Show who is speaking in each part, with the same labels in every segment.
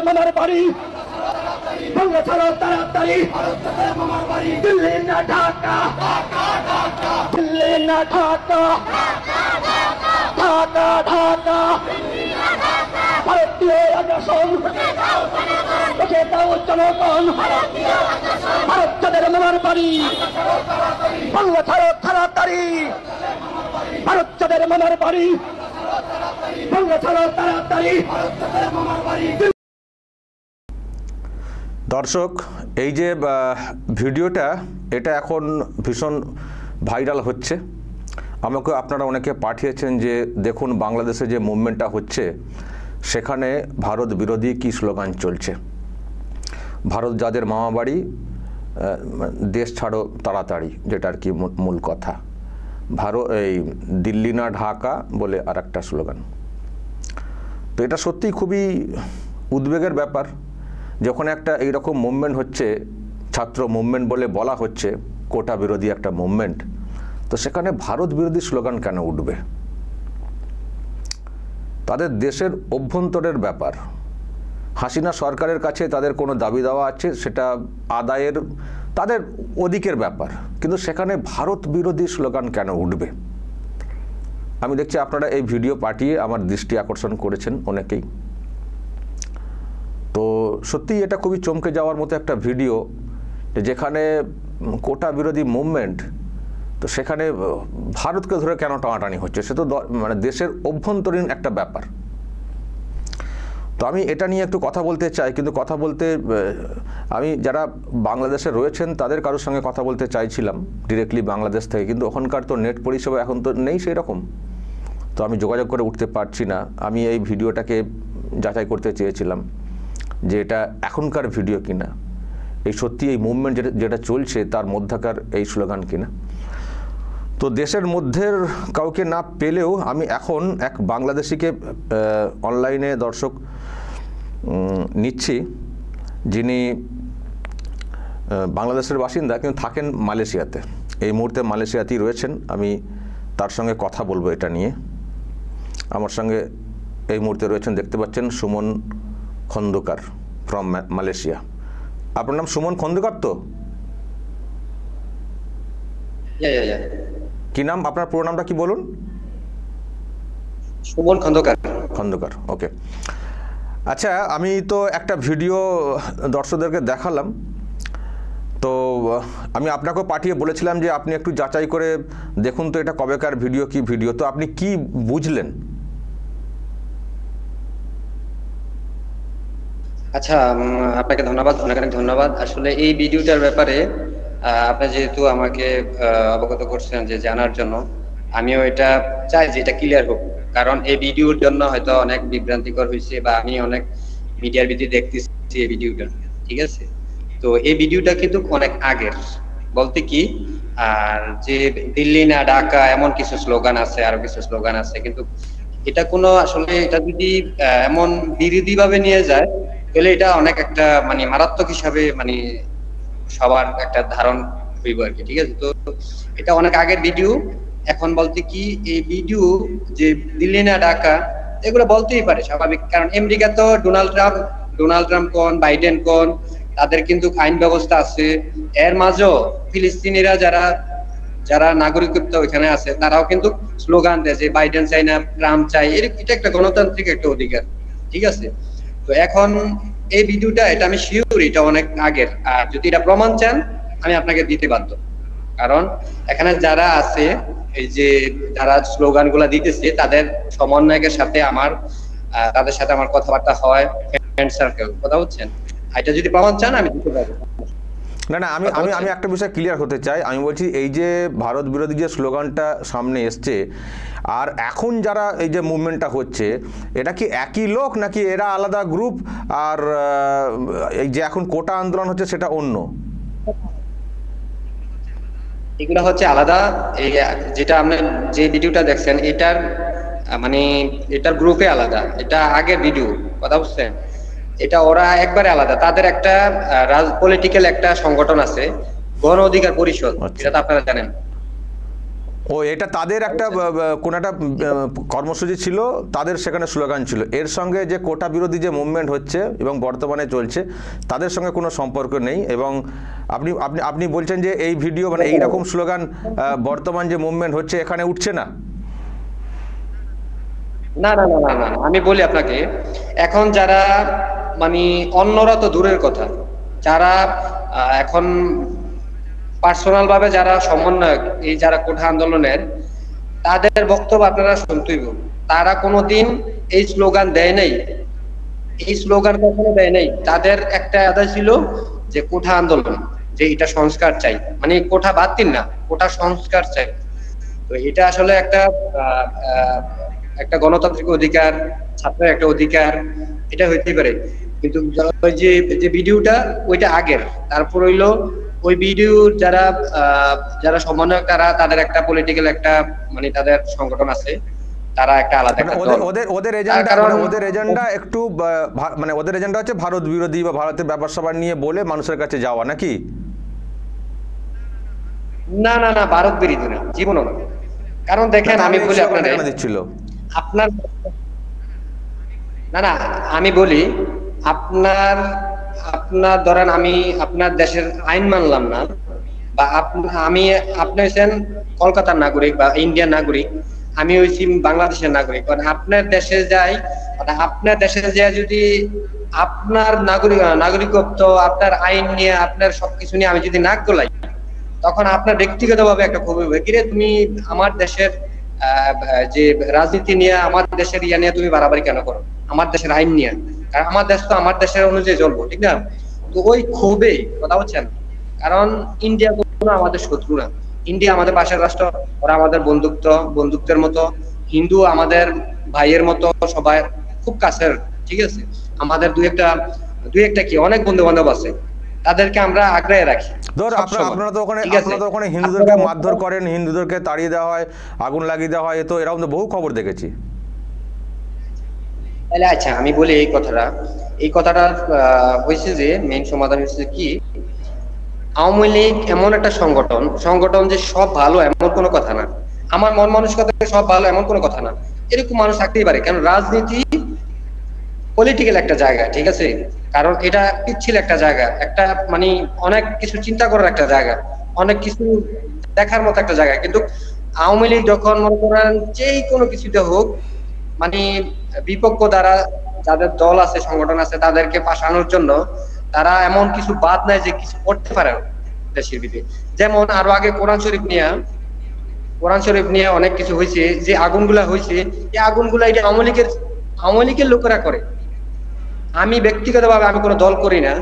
Speaker 1: মামার বাড়ি বাংলা ছাড়ো তাড়াতাড়ি দিল্লি না ঢাকা দিল্লি না ঢাকা ঢাকা ঢাকা ভারতীয় আগ্রাসন দেখে দাও জনগণ ভারত তাদের মামার বাড়ি বাংলা ছাড়ো তাড়াতাড়ি ভারত তাদের মামার বাড়ি বাংলা ছাড়ো তাড়াতাড়ি।
Speaker 2: দর্শক, এই যে ভিডিওটা এটা এখন ভীষণ ভাইরাল হচ্ছে। আমাকে আপনারা অনেকে পাঠিয়েছেন যে দেখুন বাংলাদেশে যে মুভমেন্টটা হচ্ছে সেখানে ভারত বিরোধী কী স্লোগান চলছে। ভারত যাদের মামাবাড়ি দেশ ছাড়ো তাড়াতাড়ি, যেটা আর কি মূল কথা। এই দিল্লি না ঢাকা বলে আর একটা স্লোগান। তো এটা সত্যিই খুবই উদ্বেগের ব্যাপার। যখন একটা এইরকম মুভমেন্ট হচ্ছে, ছাত্র মুভমেন্ট বলে বলা হচ্ছে, কোটা বিরোধী একটা মুভমেন্ট, তো সেখানে ভারত বিরোধী স্লোগান কেন উঠবে? তাদের দেশের অভ্যন্তরের ব্যাপার। হাসিনা সরকারের কাছে তাদের কোনো দাবি দেওয়া আছে, সেটা আদায়ের তাদের অধিকের ব্যাপার, কিন্তু সেখানে ভারত বিরোধী স্লোগান কেন উঠবে? আমি দেখছি আপনারা এই ভিডিও পাঠিয়ে আমার দৃষ্টি আকর্ষণ করেছেন অনেকেই। তো সত্যিই এটা খুবই চমকে যাওয়ার মতো একটা ভিডিও, যেখানে কোটা বিরোধী মুভমেন্ট, তো সেখানে ভারতকে ধরে কেন টানাটানি হচ্ছে? সে তো মানে দেশের অভ্যন্তরীণ একটা ব্যাপার। তো আমি এটা নিয়ে একটু কথা বলতে চাই, কিন্তু কথা বলতে আমি যারা বাংলাদেশে রয়েছেন তাদের কারোর সঙ্গে কথা বলতে চাইছিলাম ডিরেক্টলি বাংলাদেশ থেকে, কিন্তু ওখানকার তো নেট পরিষেবা এখন তো নেই সেই রকম, তো আমি যোগাযোগ করে উঠতে পারছি না। আমি এই ভিডিওটাকে যাচাই করতে চেয়েছিলাম যে এটা এখনকার ভিডিও কিনা, এই সত্যি এই মুভমেন্ট যেটা চলছে তার মধ্যকার এই স্লোগান কিনা। তো দেশের মধ্যের কাউকে না পেলেও আমি এখন এক বাংলাদেশিকে অনলাইনে দর্শক নিচ্ছি, যিনি বাংলাদেশের বাসিন্দা কিন্তু থাকেন মালয়েশিয়াতে। এই মুহূর্তে মালয়েশিয়াতেই রয়েছেন। আমি তার সঙ্গে কথা বলবো এটা নিয়ে। আমার সঙ্গে এই মুহূর্তে রয়েছেন, দেখতে পাচ্ছেন, সুমন খন্দকার ফ্রম মালয়েশিয়া। আপনার নাম সুমন খন্দকার তো? কি নাম আপনার? পুরো নামটা কি বলুন?
Speaker 3: সুমন খন্দকার।
Speaker 2: খন্দকার, ওকে। আচ্ছা, আমি তো একটা ভিডিও দর্শকদেরকে দেখালাম, তো আমি আপনাকেও পাঠিয়ে বলেছিলাম যে আপনি একটু যাচাই করে দেখুন তো এটা কবেকার ভিডিও, কি ভিডিও। তো আপনি কি বুঝলেন?
Speaker 3: আচ্ছা, আপনাকে ধন্যবাদ, অনেক অনেক ধন্যবাদ। আসলে এই ভিডিওটার ব্যাপারে আপনি যেহেতু আমাকে অবগত করছেন যে জানার জন্য, আমিও এটা চাই যে এটা ক্লিয়ার হোক। কারণ এই ভিডিওর জন্য হয়তো অনেক বিভ্রান্তিকর হয়েছে, বা আমি অনেক মিডিয়ার ভিতরে দেখতেছি এই ভিডিওটা, ঠিক আছে? তো এই ভিডিওটা কিন্তু অনেক আগের, বলতে কি, আর যে দিল্লি না ঢাকা এমন কিছু স্লোগান আছে, আরো কিছু স্লোগান আছে, কিন্তু এটা কোনো আসলে এটা যদি এমন বিরোধী ভাবে নিয়ে যায় তাহলে এটা অনেক একটা মানে মারাত্মক হিসাবে মানে সবার একটা ধারণ হইব আর কি, ঠিক আছে? তো এটা অনেক আগের ভিডিও। এখন বলতে কি, এই ভিডিও যে দিল্লি না ঢাকা এগুলো বলতেই পারে স্বাভাবিক, কারণ আমেরিকা তো ডোনাল্ড ট্রাম্প কোন, বাইডেন কোন, তাদের কিন্তু আইন ব্যবস্থা আছে। এর মাঝেও ফিলিস্তিনিরা যারা নাগরিকত্ব ওইখানে আছে তারাও কিন্তু স্লোগান দেয় যে বাইডেন চাই না, ট্রাম্প চাই। এটা একটা গণতান্ত্রিক একটা অধিকার, ঠিক আছে? তো এখন এই ভিডিওটা, এটা আমি শিওর এটা অনেক আগের। আর যদি এটা প্রমাণ চান আমি আপনাকে দিতে বাধ্য, কারণ এখানে যারা আছে, এই যে যারা স্লোগান গুলা দিতেছে তাদের সমন্বয়কের সাথে তাদের সাথে আমার কথাবার্তা হয়, ফ্রেন্ড সার্কেল, কথা বলছেন। এটা যদি প্রমাণ চান আমি দিতে পারবো।
Speaker 2: না না, আমি একটা বিষয় ক্লিয়ার হতে চাই। আমি বলছি এই যে ভারত বিরোধী যে স্লোগানটা সামনে এসছে, আর এখন যারা এই যে মুভমেন্টটা হচ্ছে, এটা কি একই লোক নাকি এরা আলাদা গ্রুপ? আর এই যে এখন কোটা আন্দোলন হচ্ছে সেটা অন্য?
Speaker 3: এগুলো হচ্ছে আলাদা। এই যেটা আপনি যে ভিডিওটা দেখছেন এটার মানে এটার গ্রুপে আলাদা, এটা আগের ভিডিও, কথা বুঝছেন? এটা ওরা একবারে আলাদা। তাদের একটা পলিটিক্যাল একটা সংগঠন আছে, গণ অধিকার পরিষদ, এটা তো আপনারা জানেন।
Speaker 2: ও এটা তাদের একটা কোন একটা কর্মসূচি ছিল, তাদের সেখানে স্লোগান ছিল, এর সঙ্গে যে কোটা বিরোধী যে মুভমেন্ট হচ্ছে এবং বর্তমানে চলছে তাদের সঙ্গে কোনো সম্পর্ক নেই। এবং আপনি আপনি আপনি বলছেন যে এই ভিডিও মানে এইরকম স্লোগান বর্তমান যে মুভমেন্ট হচ্ছে এখানে উঠছে না।
Speaker 3: না না না না না, আমি বলি আপনাকে, এখন যারা মানে অন্যরা তো দূরের কথা, যারা এখন পার্সোনাল ভাবে যারা সমন্বয়ক, এই যারা কোঠা আন্দোলনের, তাদের বক্তব্য আপনারা শুনতেই, তারা কোনোদিন এই স্লোগান দেয় নাই, এই স্লোগান কখনো দেয় নাই। তাদের একটা আদায় ছিল যে কোঠা আন্দোলন, যে এটা সংস্কার চাই, মানে কোঠা বাতিল না, কোঠা সংস্কার চাই। তো এটা আসলে একটা গণতান্ত্রিক অধিকার, ছাত্রের একটা অধিকার, এটা হইতেই পারে। কিন্তু ওই যে ভিডিওটা ওইটা আগের, তারপর হইলো ওই ভিডিও যারা যারা সমন্বয়ক, তাদের একটা পলিটিক্যাল একটা মানে তাদের সংগঠন আছে, তারা একটা আলাদা একটা দল।
Speaker 2: ওদের এজেন্ডা একটু মানে ওদের এজেন্ডা হচ্ছে ভারত বিরোধী বা ভারতের ব্যাপার স্যাপার নিয়ে বলে মানুষের কাছে যাওয়া, নাকি?
Speaker 3: না না না, ভারত বিরোধী না, জীবনও না। কারণ দেখেন, আমি বলি আপনাদের, আপনার না না, আমি বলি আপনার ধরেন আমি আপনার দেশের আইন মানলাম না, বা আপনি হচ্ছেন কলকাতার নাগরিক বা ইন্ডিয়ান নাগরিক, আমি হচ্ছি বাংলাদেশের নাগরিক। কারণ আপনার দেশে যাই, আপনার দেশে যায় যদি আপনার নাগরিকত্ব, আপনার আইন নিয়ে, আপনার সবকিছু নিয়ে আমি যদি নাক গলাই, তখন আপনার ব্যক্তিগতভাবে একটা ক্ষোভ হবে, কিরে তুমি আমার দেশের যে রাজনীতি নিয়ে, আমার দেশের ইয়া নিয়ে তুমি বাড়াবাড়ি কেন করো, আমার দেশের আইন নিয়ে। কারণ আমার দেশ তো আমার দেশের অনুযায়ী চলবো, ঠিক না? তো ওই ক্ষোভে কথা হচ্ছেন। কারণ ইন্ডিয়া কোনো আমাদের শত্রু না, ইন্ডিয়া আমাদের পাশের রাষ্ট্র, ওরা আমাদের বন্ধুত্বের মতো, হিন্দু আমাদের ভাইয়ের মতো, সবাই খুব কাছের, ঠিক আছে? আমাদের দুই একটা কি অনেক বন্ধু বান্ধব আছে, তাদেরকে আমরা আগ্রায় রাখি।
Speaker 2: আপনারা তো ওখানে হিন্দুদেরকে মারধর করেন, হিন্দুদেরকে তাড়িয়ে দেওয়া হয়, আগুন লাগিয়ে দেওয়া হয়, তো এরকম তো বহু খবর দেখেছি।
Speaker 3: তাহলে আচ্ছা, আমি বলি এই কথাটা হয়েছে যে মেইন সমাধান হয়েছে কি, আওয়ামী লীগ এমন একটা সংগঠন যে সব ভালো এমন কোনো কথা না, আমার মন মানসিকতা সব ভালো এমন কোনো কথা না, এরকম মানুষ থাকতেই পারে। কারণ রাজনীতি পলিটিক্যাল একটা জায়গা, ঠিক আছে? কারণ এটা পিচ্ছিল একটা জায়গা, একটা মানে অনেক কিছু চিন্তা করার একটা জায়গা, অনেক কিছু দেখার মতো একটা জায়গা। কিন্তু আওয়ামী লীগ যখন মনে করেন যেই কোনো কিছুতে হোক, মানে বিপক্ষ দ্বারা যাদের দল আছে, সংগঠন আছে, তাদেরকে পাশানোর জন্য তারা এমন কিছু বাদ নাই যে কিছু করতে পারে দেশের ভিতরে। যেমন আরো আগে কোরআন শরীফ নিয়ে অনেক কিছু হয়েছে, যে আগুনগুলা হয়েছে, এই আগুনগুলা এটা আওয়ামী লীগের লোকেরা করে। আমি ব্যক্তিগতভাবে আমি কোনো দল করি না,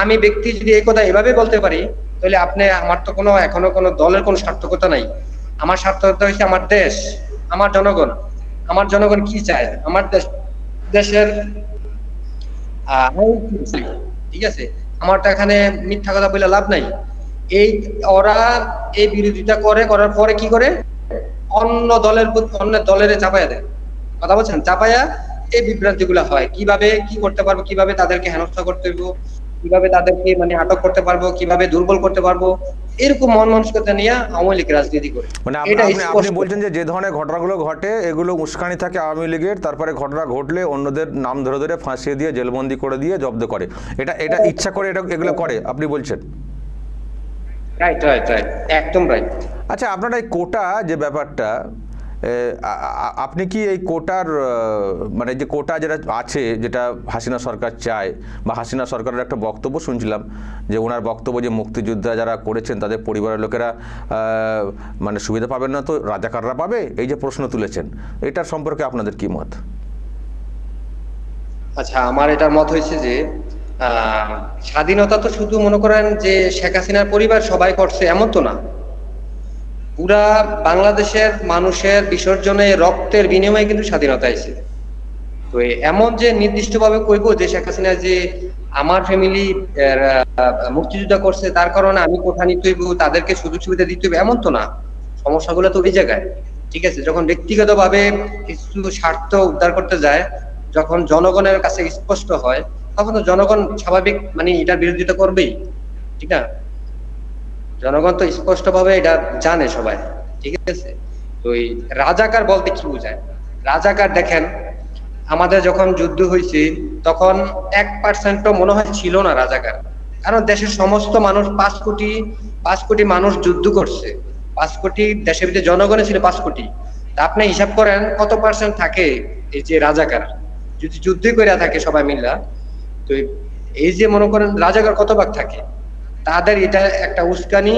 Speaker 3: আমি ব্যক্তি যদি এই কথা এভাবে বলতে পারি, তাহলে আমার তো এখনো কোনো দলের কোনো সার্থকতা নাই। আমার সার্থকতা হচ্ছে আমার দেশ, আমার জনগণ কি চায়, আমার দেশের ঠিক আছে? আমার তো এখানে মিথ্যা কথা বলে লাভ নাই। ওরা এই বিরোধিতা করার পরে কি করে, অন্য দলের চাপায়া দেয়, কথা বলছেন, চাপায়া এই বিভ্রান্তি গুলা হয়। কিভাবে কি করতে পারবো, কিভাবে তাদেরকে হেনস্থা করতে হইব, কিভাবে তাদেরকে মানে আটক করতে পারবো, কিভাবে দুর্বল করতে পারবো, এরকম মন মানসিকতা নিয়ে আওয়ামী লীগ রাজনীতি করে।
Speaker 2: মানে আপনি বলছেন যে ধরনের ঘটনাগুলো ঘটে, এগুলো উস্কানি থাকে আওয়ামী লীগের, তারপরে ঘটনা ঘটলে অন্যদের নাম ধরে ফাঁসিয়ে দিয়ে, জেলবন্দি করে দিয়ে, জব্দ করে, এটা ইচ্ছা করে এগুলো করে, আপনি বলছেন?
Speaker 3: রাইট, একদম রাইট।
Speaker 2: আচ্ছা, আপনার এই কোটা যে ব্যাপারটা, আপনি কি এই কোটার মানে যে কোটা যেটা আছে, যেটা হাসিনা সরকার চায়, বা হাসিনা সরকারের একটা বক্তব্য শুনছিলাম যে ওনার বক্তব্য যে মুক্তিযোদ্ধা যারা করেছেন তাদের পরিবারের লোকেরা মানে সুবিধা পাবেন না, তো রাজাকাররা পাবে, এই যে প্রশ্ন তুলেছেন, এটার সম্পর্কে আপনাদের কি মত?
Speaker 3: আচ্ছা, আমার এটার মত হয়েছে যে স্বাধীনতা তো শুধু মনে করেন যে শেখ হাসিনার পরিবার সবাই করছে এমন তো না, পুরা বাংলাদেশের মানুষের বিসর্জনে রক্তের বিনিময়ে কিন্তু স্বাধীনতা আইছে। তো এমন যে নির্দিষ্ট ভাবে কইবো যে শেখ হাসিনা যে আমার ফ্যামিলি মুক্তিযুদ্ধ করছে তার কারণে আমি কোঠা নিতে হইব, তাদেরকে সুযোগ সুবিধা দিতে হইবে, এমন তো না। সমস্যাগুলো তো ওই জায়গায়, ঠিক আছে? যখন ব্যক্তিগত ভাবে কিছু স্বার্থ উদ্ধার করতে যায়, যখন জনগণের কাছে স্পষ্ট হয়, তখন তো জনগণ স্বাভাবিক মানে এটার বিরোধিতা করবেই, ঠিক না? জনগণ তো স্পষ্ট ভাবে এটা জানে সবাই, ঠিক আছে? তো এই রাজাকার বলতে কি বোঝায়? রাজাকার দেখেন, আমাদের যখন যুদ্ধ হয়েছে তখন 1% মনে হয় ছিল না রাজাকার। কারণ দেশের সমস্ত মানুষ 5 কোটি মানুষ যুদ্ধ করছে, 5 কোটি দেশের ভিতরে জনগণে ছিল 5 কোটি। তা আপনি হিসাব করেন কত পার্সেন্ট থাকে এই যে রাজাকার, যদি যুদ্ধ করে থাকে সবাই মিলা, তো এই যে মনে করেন রাজাকার কত ভাগ থাকে। তাদের এটা একটা উস্কানি,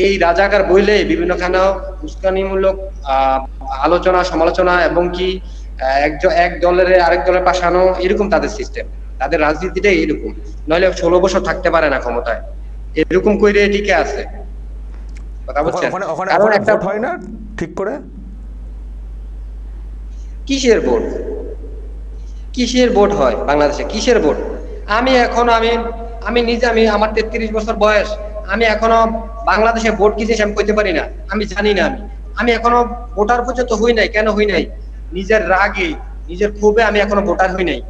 Speaker 3: এই রাজাকার বইলে বিভিন্নখানে উস্কানিমূলক আলোচনা সমালোচনা এবং কি এক দলের আরেক দলের পাশানো, এরকম তাদের সিস্টেম, তাদের রাজনীতিটাই এরকম। নইলে 16 বছর থাকতে পারে না ক্ষমতায়, এরকম করে টিকে আছে। কথা বলছেন, কারণ একটা
Speaker 2: ভোট হয় না ঠিক করে।
Speaker 3: কিসের ভোট? কিসের ভোট হয় বাংলাদেশে? কিসের ভোট? আমি নিজে আমার 33 বছর বয়স, আমি এখনো বাংলাদেশে ভোট কি জিনিস আমি কইতে পারি না, আমি জানি না। আমি এখনো ভোটার পর্যন্ত হই নাই। কেন হই নাই? নিজের রাগে, নিজের ক্ষোভে আমি এখনো ভোটার হই নাই।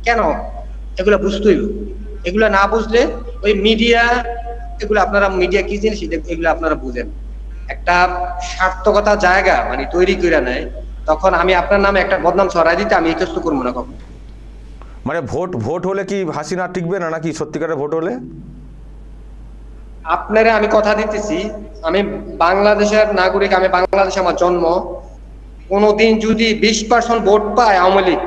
Speaker 3: কেন? এগুলা বুঝতেই, এগুলা না বুঝলে ওই মিডিয়া, এগুলো আপনারা মিডিয়া কি জিনিস এগুলো আপনারা বুঝেন। একটা সার্থকতা জায়গা মানে তৈরি করে নেয়, তখন আমি আপনার নামে একটা বদনাম ছড়াই দিতে আমি ইতস্ত করবো না কখন।
Speaker 2: মানে ভোট হলে কি হাসিনা টিকবে না, নাকি সত্যিকারের ভোট হলে?
Speaker 3: আপনারা আমি কথা দিতেছি, আমি বাংলাদেশের নাগরিক, আমি বাংলাদেশে আমার জন্ম। কোনদিন যদি 20% ভোট পায় আওয়ামী লীগ,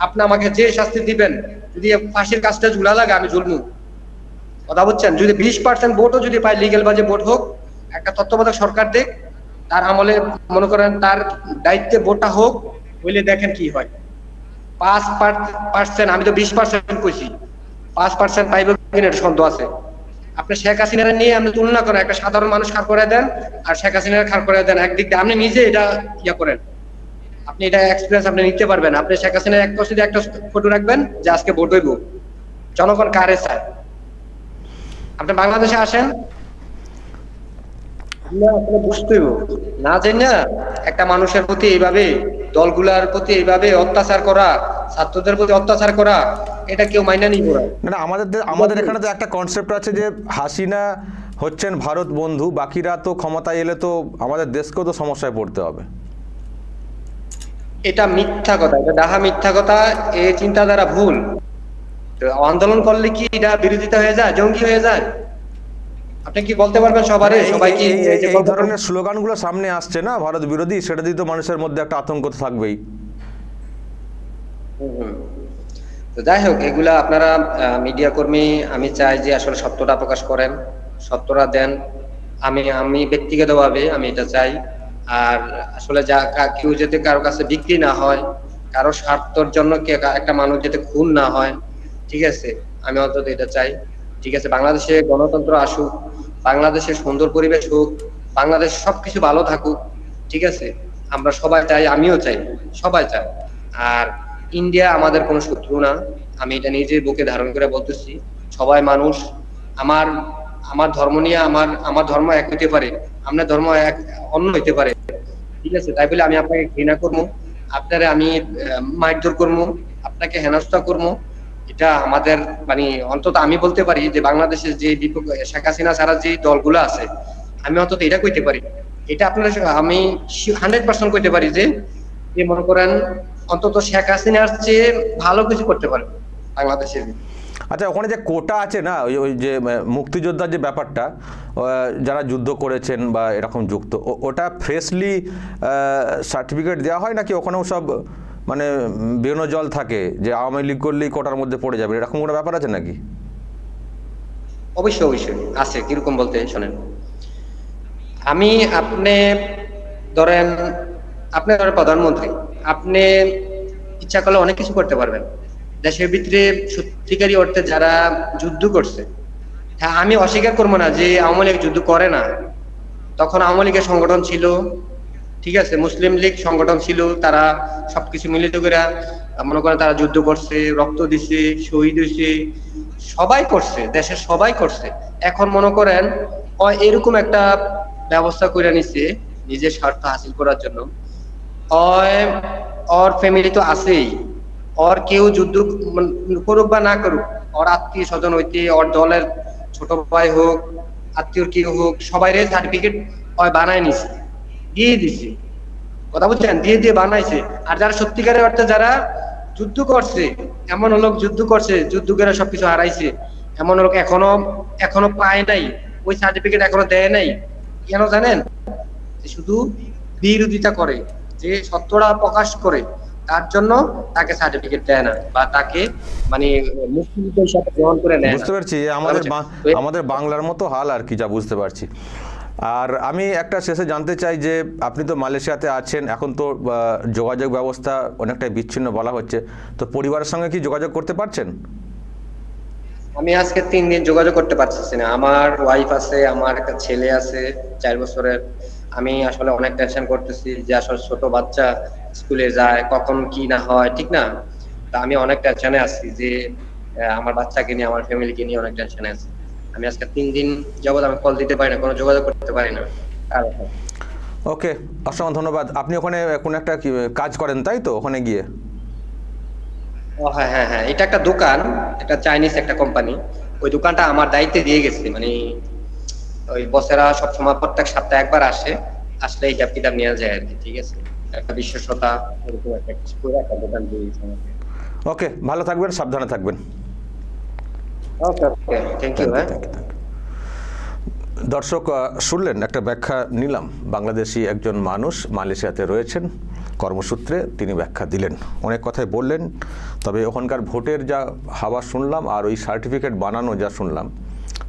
Speaker 3: আপনি আমাকে যে শাস্তি দিবেন, যদি ফাঁসির কাজটা ঝুলা লাগে আমি ঝুলবো। কথা বলছেন, যদি 20% ভোটও যদি পায়, লিগেল বাজে ভোট হোক, একটা তত্ত্বাবধায়ক সরকার দেখ, তার আমলে মনে করেন তার দায়িত্বে ভোটটা হোক, বলে দেখেন কি হয়। 5%, আমি তো 20% কইছি, 5% পাইবে কিনা সন্দেহ আছে। আপনি শেখ হাসিনার নিয়ে আপনি তুলনা করেন, একটা সাধারণ মানুষ খাড় করে দেন আর শেখ হাসিনার খাড় করে দেন, একদিক দিয়ে আপনি নিজে এটা ইয়া করেন, আপনি এটা এক্সপিরিয়েন্স আপনি নিতে পারবেন। আপনি শেখ হাসিনার একটা ফটো রাখবেন যে আজকে ভোট হইব, জনগণ কারে চায়। আপনি বাংলাদেশে আসেন, বুঝতেই না জানি না একটা মানুষের প্রতি এইভাবে, দলগুলার প্রতি এইভাবে অত্যাচার করা, ছাত্রদের প্রতি অত্যাচার করা, এটা কেউ মাইনা নিব না।
Speaker 2: না, আমাদের এখানে তো একটা কনসেপ্ট আছে যে হাসিনা হচ্ছেন ভারত বন্ধু, বাকিরা তো ক্ষমতায় এলে তো আমাদের দেশকেও তো সমস্যায় পড়তে হবে।
Speaker 3: এটা মিথ্যা কথা, এটা ডাহা মিথ্যা কথা, এই চিন্তাধারা ভুল। আন্দোলন করলে কি এটা বিরোধিতা হয়ে যায়, জঙ্গি হয়ে যায়? আপনি কি বলতে পারবেন সবারে? সবাই কি
Speaker 2: এই ধরনের স্লোগানগুলো সামনে আসছে না ভারত বিরোধী, সেটা দিয়ে তো মানুষের মধ্যে একটা আতঙ্ক তো থাকবেই।
Speaker 3: তো যাই হোক, এগুলা আপনারা মিডিয়া কর্মী, আমি চাই যে আসলে সত্যটা প্রকাশ করেন, সত্যটা দেন। আমি ব্যক্তিগতভাবে আমি এটা চাই। আর আসলে কেউ যাতে কারো কাছে বিক্রি না হয়, কারো স্বার্থের জন্য একটা মানুষ যাতে খুন না হয়, ঠিক আছে, আমি অন্তত এটা চাই। ঠিক আছে, বাংলাদেশে গণতন্ত্র আসুক, বাংলাদেশে সুন্দর পরিবেশ হোক, বাংলাদেশ সবকিছু ভালো থাকুক, ঠিক আছে, আমরা সবাই চাই, আমিও চাই, সবাই চাই। আর ইন্ডিয়া আমাদের কোনো শত্রু না, আমি এটা নিজের বুকে ধারণ করে বলতেছি। সবাই মানুষ, আমার ধর্ম নিয়ে আমার ধর্ম এক হইতে পারে, আপনার ধর্ম এক অন্য হইতে পারে, ঠিক আছে, তাই বলে আমি আপনাকে ঘৃণা করবো, আপনারা আমি মারধর করবো, আপনাকে হেনস্থা করবো, এটা আমাদের মানে অন্তত আমি বলতে পারি যে বাংলাদেশের যে শেখ হাসিনা ছাড়া যে দলগুলো আছে, আমি অন্তত এটা কইতে পারি, এটা আপনারা আমি 100% কইতে পারি যে মনে করেন অন্তত শেখ হাসিনার চেয়ে ভালো কিছু করতে পারে বাংলাদেশের।
Speaker 2: আচ্ছা, ওখানে যে কোটা আছে না, ওই যে মুক্তিযোদ্ধার যে ব্যাপারটা, যারা যুদ্ধ করেছেন বা এরকম যুক্ত, ওটা ফ্রেশলি সার্টিফিকেট দেওয়া হয় নাকি ওখানেও সব মানে বেনো জল থাকে যে আওয়ামী লীগ করলেই কোটার মধ্যে পড়ে যাবে, এরকম কোনো ব্যাপার আছে নাকি?
Speaker 3: অবশ্যই আছে। কিরকম বলতে শোনেন, আপনি ধরেন প্রধানমন্ত্রী, আপনি ইচ্ছা করলে অনেক কিছু করতে পারবেন দেশের ভিতরে সত্যিকারী অর্থে যারা যুদ্ধ করছে। হ্যাঁ, আমি অস্বীকার করবো না যে আওয়ামী লীগ যুদ্ধ করে না, তখন আওয়ামী লীগের সংগঠন ছিল, ঠিক আছে, মুসলিম লীগ সংগঠন ছিল, তারা সবকিছু মিলিত করে মনে করেন তারা যুদ্ধ করছে, রক্ত দিছে, শহীদ হয়েছে, সবাই করছে, দেশের সবাই করছে। এখন মনে করেন এরকম একটা ব্যবস্থা করে নিচ্ছে নিজের স্বার্থ হাসিল করার জন্য। ওর ফ্যামিলি তো আছেই, ওর কেউ যুদ্ধ করুক বা না করুক, ওর আত্মীয় স্বজন হইতে, ওর দলের ছোট ভাই হোক, আত্মীয় কেউ হোক, সবাই সার্টিফিকেট বানায় নিছে, দিয়ে দিছে, কথা বুঝছেন, দিয়ে দিয়ে বানাইছে। আর যারা সত্যিকারের অর্থে যারা যুদ্ধ করছে, এমন লোক যুদ্ধ করছে, যুদ্ধ করে সবকিছু হারাইছে, এমন লোক এখনো পায় নাই, ওই সার্টিফিকেট এখনো দেয় নাই। কেন জানেন? শুধু বিরোধিতা করে, যে সত্যটা প্রকাশ করে, তার জন্য তাকে সার্টিফিকেট দেয় না, বা তাকে মানে মুসলিমদের হিসাবে গ্রহণ করে নেয় না।
Speaker 2: বুঝতে পারছি, আমাদের বাংলার মতো হাল আর কি, যা বুঝতে পারছি। আর আমি একটা শেষে জানতে চাই যে আপনি তো মালয়েশিয়াতে আছেন, এখন তো যোগাযোগ ব্যবস্থা অনেকটাই বিচ্ছিন্ন বলা হচ্ছে, তো পরিবারের সঙ্গে কি যোগাযোগ করতে পারছেন?
Speaker 3: আমি আজকে 3 দিন যোগাযোগ করতে পারছি না। আমার ওয়াইফ আছে, আমার একটা ছেলে আছে 4 বছরের। আমি আসলে অনেক টেনশন করতেছি যে আসলে ছোট বাচ্চা স্কুলে যায়, কখন কি না হয়, ঠিক না? তা আমি অনেক টেনশনে আছি যে আমার বাচ্চাকে নিয়ে, আমার ফ্যামিলিকে নিয়ে অনেক টেনশনে আছি। আমি আজকে 3 দিন যাবত আমি কল দিতে পারি না, কোনো যোগাযোগ করতে পারি না।
Speaker 2: ওকে, অসংখ্য ধন্যবাদ। আপনি ওখানে কোন একটা কাজ করেন তাই তো, ওখানে গিয়ে?
Speaker 3: ও হ্যাঁ হ্যাঁ হ্যাঁ, এটা একটা দোকান, একটা চাইনিজ একটা কোম্পানি। ওই দোকানটা আমার দায়িত্বে দিয়ে গেছে, মানে ওই বসেরা সবসময় প্রত্যেক সপ্তাহে একবার আসলে হিসাব কিতাব নিয়ে যায় আর কি, ঠিক আছে? একটা বিশ্বস্ততা এরকম একটা কিছু করে একটা দোকান দিয়ে গেছে আমাকে।
Speaker 2: ওকে, ভালো থাকবেন, সাবধানে থাকবেন।
Speaker 3: ওকে ওকে, থ্যাংক ইউ।
Speaker 2: দর্শক শুনলেন, একটা ব্যাখ্যা নিলাম। বাংলাদেশি একজন মানুষ মালয়েশিয়াতে রয়েছেন কর্মসূত্রে, তিনি ব্যাখ্যা দিলেন, অনেক কথাই বললেন। তবে ওখানকার ভোটের যা হাওয়া শুনলাম, আর ওই সার্টিফিকেট বানানো যা শুনলাম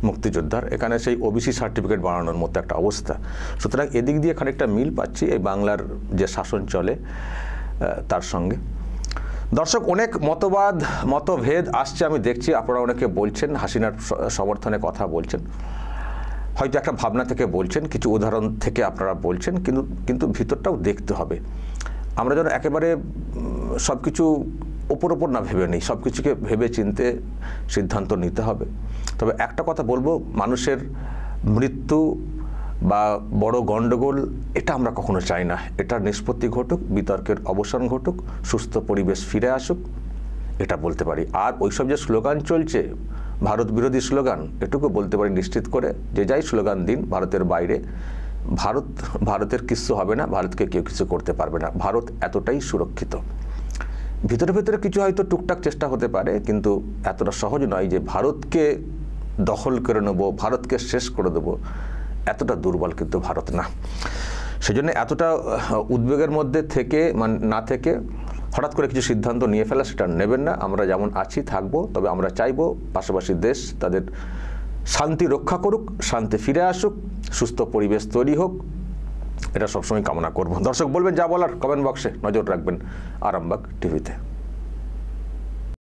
Speaker 2: মুক্তিযোদ্ধার, এখানে সেই ওবিসি সার্টিফিকেট বানানোর মতো একটা অবস্থা। সুতরাং এদিক দিয়ে খানিকটা মিল পাচ্ছি এই বাংলার যে শাসন চলে তার সঙ্গে। দর্শক, অনেক মতভেদ আসছে, আমি দেখছি। আপনারা অনেকে বলছেন, হাসিনার সমর্থনে কথা বলছেন, হয়তো একটা ভাবনা থেকে বলছেন, কিছু উদাহরণ থেকে আপনারা বলছেন, কিন্তু ভিতরটাও দেখতে হবে। আমরা যেন একেবারে সব কিছু ওপর না ভেবে নেই, সব কিছুকে ভেবে চিনতে সিদ্ধান্ত নিতে হবে। তবে একটা কথা বলবো, মানুষের মৃত্যু বা বড় গণ্ডগোল এটা আমরা কখনো চাই না। এটার নিষ্পত্তি ঘটুক, বিতর্কের অবসান ঘটুক, সুস্থ পরিবেশ ফিরে আসুক, এটা বলতে পারি। আর ওইসব যে স্লোগান চলছে, ভারত বিরোধী স্লোগান, এটুকু বলতে পারি নিশ্চিত করে যে যাই স্লোগান দিন ভারতের বাইরে, ভারতের কিছু হবে না, ভারতকে কেউ কিছু করতে পারবে না। ভারত এতটাই সুরক্ষিত। ভিতরে ভিতরে কিছু হয়তো টুকটাক চেষ্টা হতে পারে, কিন্তু এতটা সহজ নয় যে ভারতকে দখল করে নেব, ভারতকে শেষ করে দেব। এতটা দুর্বল কিন্তু ভারত না। সেজন্য এতটা উদ্বেগের মধ্যে থেকে না থেকে হঠাৎ করে কিছু সিদ্ধান্ত নিয়ে ফেলা, সেটা নেবেন না। আমরা যেমন আছি থাকবো, তবে আমরা চাইবো পাশাপাশি দেশ তাদের শান্তি রক্ষা করুক, শান্তি ফিরে আসুক, সুস্থ পরিবেশ তৈরি হোক, এটা সবসময় কামনা করব। দর্শক বলবেন যা বলার কমেন্ট বক্সে, নজর রাখবেন আরামবাগ টিভিতে।